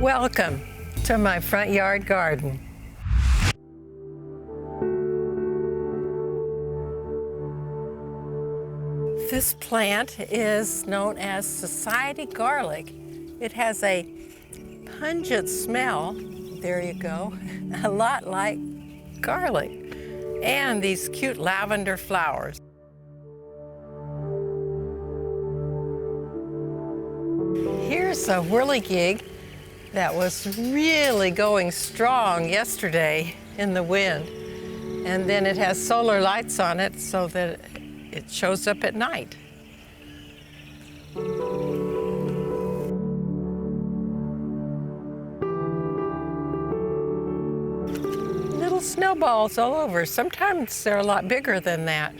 Welcome to my front yard garden. This plant is known as society garlic. It has a pungent smell, there you go, a lot like garlic, and these cute lavender flowers. Here's a whirligig that was really going strong yesterday in the wind. And then it has solar lights on it so that it shows up at night. Little snowballs all over. Sometimes they're a lot bigger than that.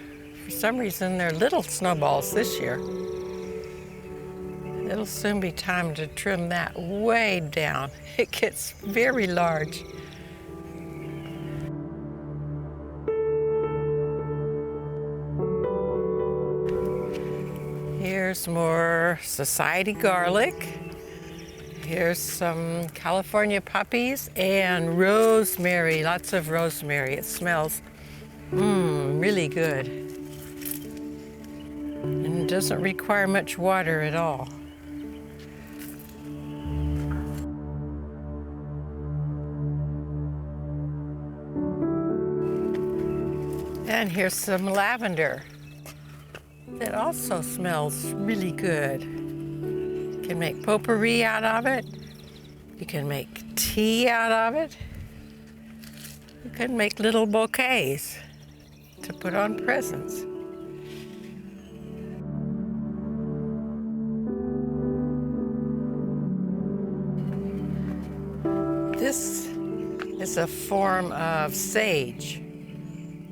For some reason, they're little snowballs this year. It'll soon be time to trim that way down. It gets very large. Here's more society garlic. Here's some California poppies and rosemary, lots of rosemary. It smells really good. And it doesn't require much water at all. And here's some lavender that also smells really good. You can make potpourri out of it. You can make tea out of it. You can make little bouquets to put on presents. This is a form of sage.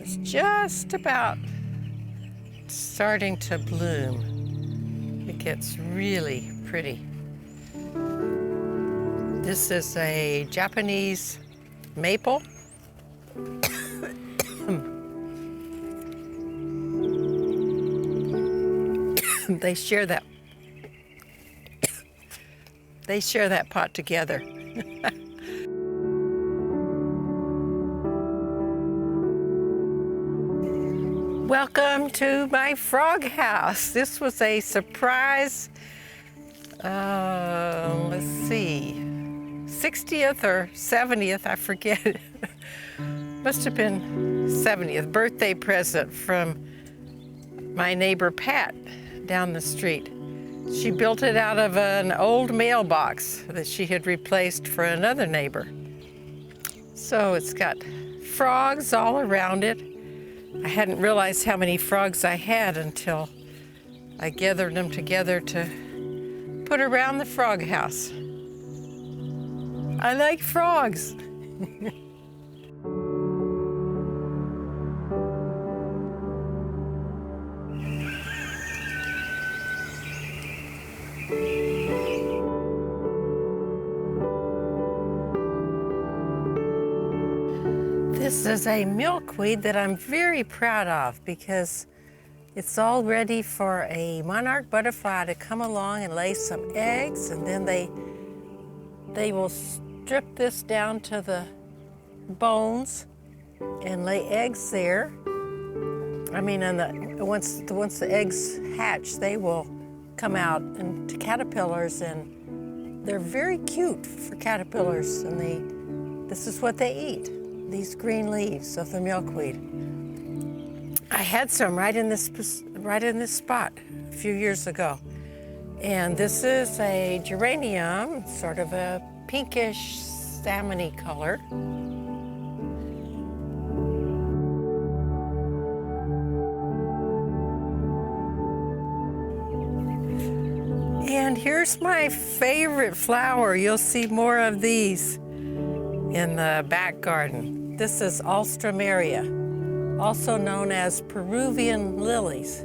It's just about starting to bloom. It gets really pretty. This is a Japanese maple. They share that pot together. Welcome to my frog house. This was a surprise, let's see, 60th or 70th, I forget. Must have been 70th birthday present from my neighbor Pat down the street. She built it out of an old mailbox that she had replaced for another neighbor. So it's got frogs all around it. I hadn't realized how many frogs I had until I gathered them together to put around the frog house. I like frogs. This is a milkweed that I'm very proud of because it's all ready for a monarch butterfly to come along and lay some eggs, and then they will strip this down to the bones and lay eggs there. I mean, and once the eggs hatch, they will come out into caterpillars, and they're very cute for caterpillars, and this is what they eat. These green leaves of the milkweed. I had some right in this spot a few years ago. And this is a geranium, sort of a pinkish salmon-y color. And here's my favorite flower. You'll see more of these in the back garden. This is Alstroemeria, also known as Peruvian lilies.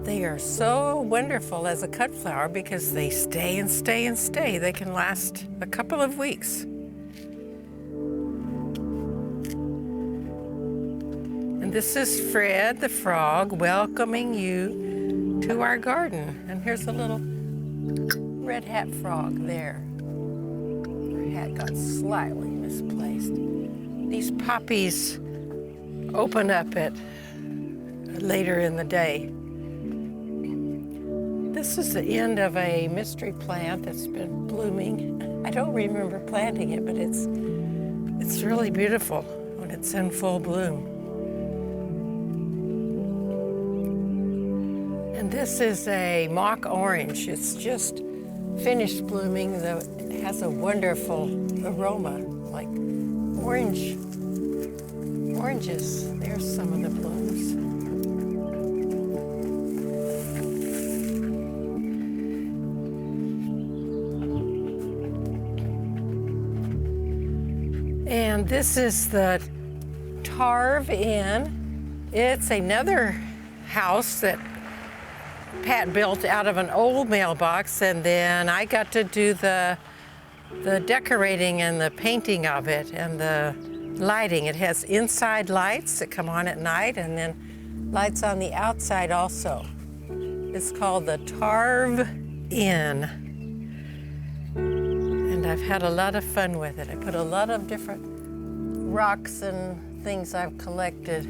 They are so wonderful as a cut flower because they stay and stay and stay. They can last a couple of weeks. And this is Fred the frog welcoming you to our garden. And here's a little red hat frog there. hat got slightly misplaced. These poppies open up at later in the day. This is the end of a mystery plant that's been blooming. I don't remember planting it, but it's really beautiful when it's in full bloom. And this is a mock orange. It's just finished blooming. It has a wonderful aroma, like oranges. There's some of the blooms. And this is the Tarv Inn. It's another house that Pat built out of an old mailbox, and then I got to do the decorating and the painting of it and the lighting. It has inside lights that come on at night and then lights on the outside also. It's called the Tarv Inn. And I've had a lot of fun with it. I put a lot of different rocks and things I've collected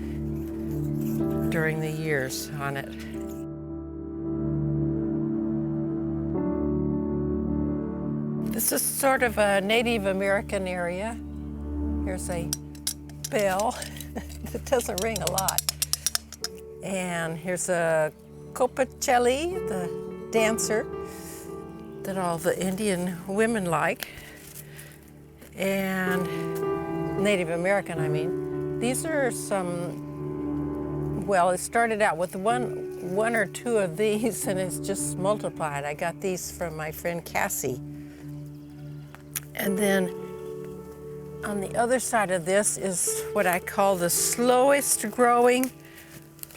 during the years on it. This is sort of a Native American area. Here's a bell that doesn't ring a lot. And here's a Copacelli, the dancer that all the Indian women like. And Native American, I mean. These are some, well, it started out with one or two of these and it's just multiplied. I got these from my friend Cassie. And then on the other side of this is what I call the slowest growing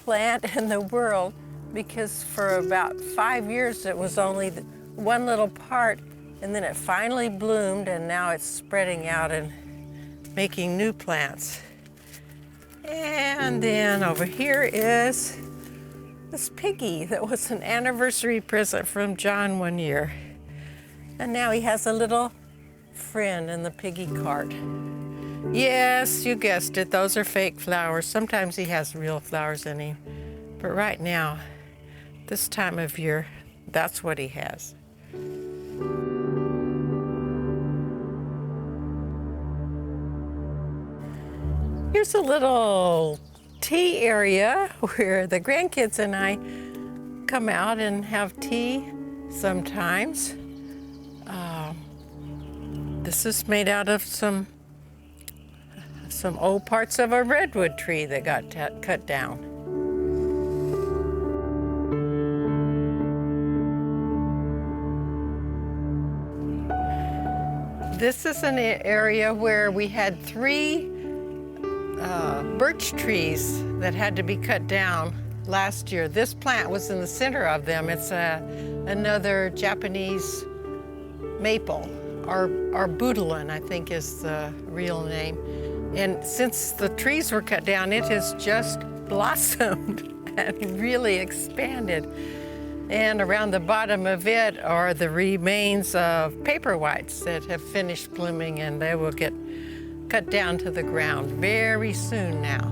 plant in the world, because for about 5 years it was only one little part, and then it finally bloomed, and now it's spreading out and making new plants. And then over here is this piggy that was an anniversary present from John one year. And now he has a little friend in the piggy cart. Yes, you guessed it, those are fake flowers. Sometimes he has real flowers in him, but right now, this time of year, that's what he has. Here's a little tea area where the grandkids and I come out and have tea sometimes. This is made out of some old parts of a redwood tree that got cut down. This is an area where we had 3 birch trees that had to be cut down last year. This plant was in the center of them. It's another Japanese maple. Arbutelon, I think is the real name. And since the trees were cut down, it has just blossomed and really expanded. And around the bottom of it are the remains of paper whites that have finished blooming, and they will get cut down to the ground very soon now.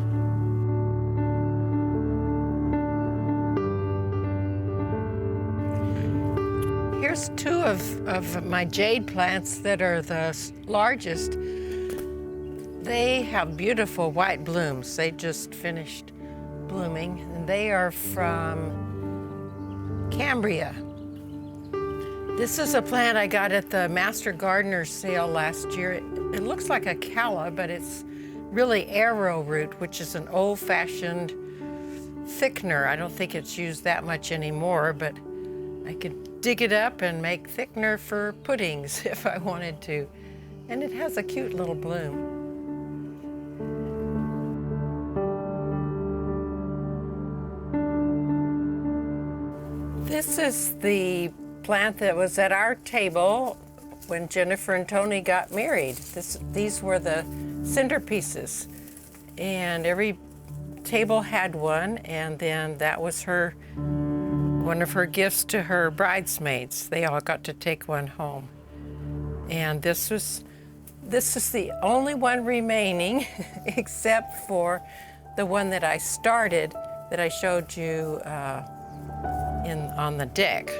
Here's 2 of my jade plants that are the largest. They have beautiful white blooms. They just finished blooming, and they are from Cambria. This is a plant I got at the Master Gardener sale last year. It looks like a calla, but it's really arrowroot, which is an old-fashioned thickener. I don't think it's used that much anymore, but I could dig it up and make thickener for puddings if I wanted to. And it has a cute little bloom. This is the plant that was at our table when Jennifer and Tony got married. These were the centerpieces, and every table had one, and then that was one of her gifts to her bridesmaids. They all got to take one home. And this was This is the only one remaining except for the one that I started that I showed you on the deck.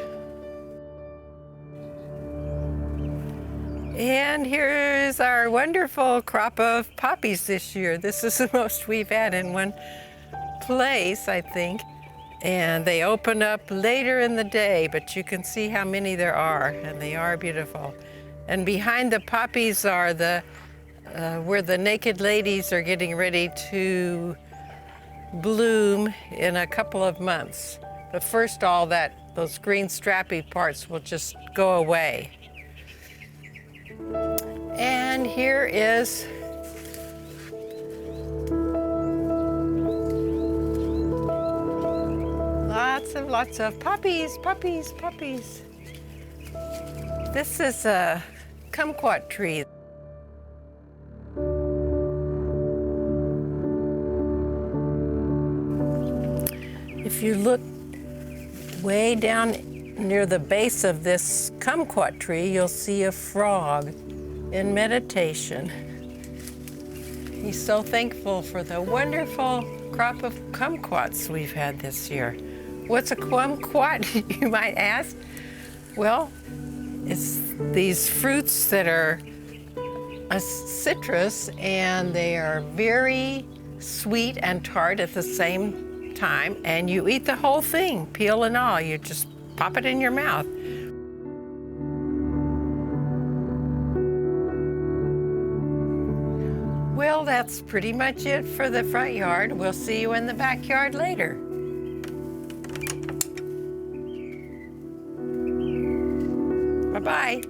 And here's our wonderful crop of poppies this year. This is the most we've had in one place, I think. And they open up later in the day, but you can see how many there are, and they are beautiful. And behind the poppies are where the naked ladies are getting ready to bloom in a couple of months. But first, those green strappy parts will just go away. And here is lots of poppies. This is a kumquat tree. If you look way down near the base of this kumquat tree, you'll see a frog in meditation. He's so thankful for the wonderful crop of kumquats we've had this year. What's a kumquat, you might ask? Well, it's these fruits that are a citrus, and they are very sweet and tart at the same time, and you eat the whole thing, peel and all. You just pop it in your mouth. Well, that's pretty much it for the front yard. We'll see you in the backyard later. Bye-bye.